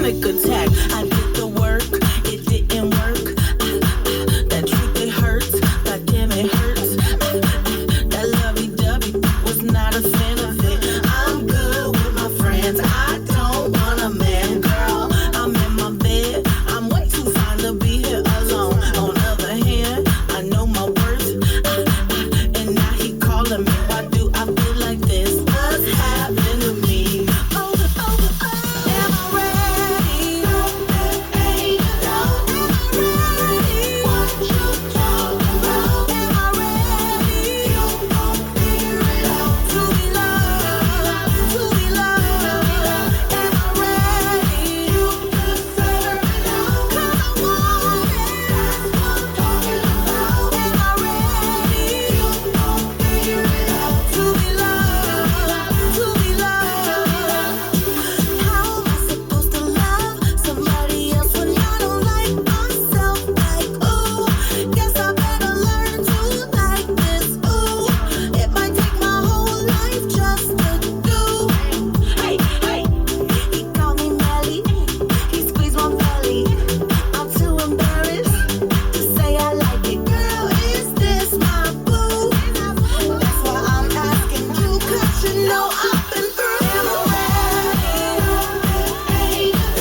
panic attack. I did the work, it didn't work. That truth, it hurts. God damn, it hurts. That lovey-dovey was not a fan of it. I'm good with my friends. I don't want a man, girl. I'm in my bed. I'm way too fine to be here alone. On the other hand, I know my worth. And now he calling me. Why do I feel like this? What's happened to me? Am I ready? Hey, am I ready? What you talking about? Am I ready? You gon' figure it out. To be loved, to be loved. Am I ready? You deserve it now. 'Cause I want it. That's what I'm talking about. Am I ready? You gon' figure it out. To be loved, to be loved. How am I supposed to love somebody else when I don't like myself? Like, ooh, guess I better learn to like this. Ooh, it might take my whole life just to do. Hey, hey, he called me Melly. He squeezed my belly. I'm too embarrassed to say I like it. Girl, is this my boo? That's why I'm asking you, 'cause you know I've been through. Am I ready? Hey,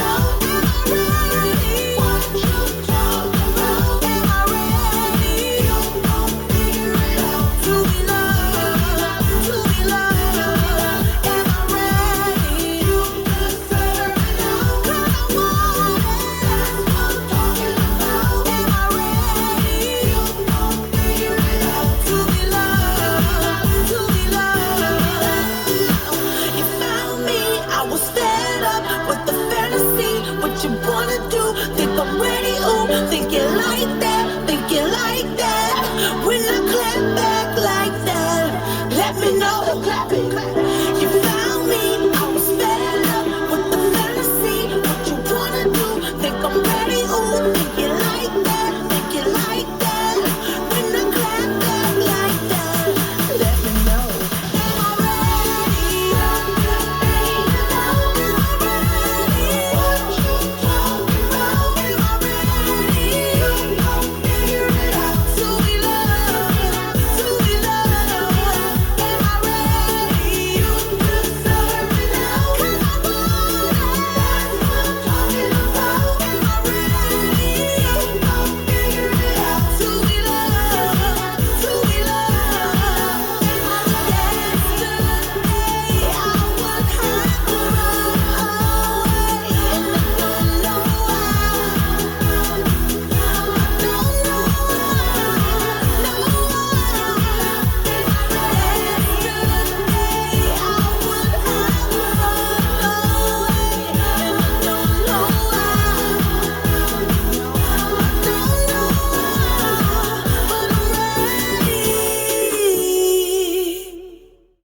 am I ready? What you talking about? Am I ready? You gon' figure it out. To be loved, to be loved. Am I ready? You deserve it now. 'Cause I want it. That's what I'm talking about. Am I ready? You gon' figure it out. To be loved, to be loved. You found me, I was fed up with the fantasy. What you wanna do? Think I'm ready? Ooh, think you like that? Think you like that?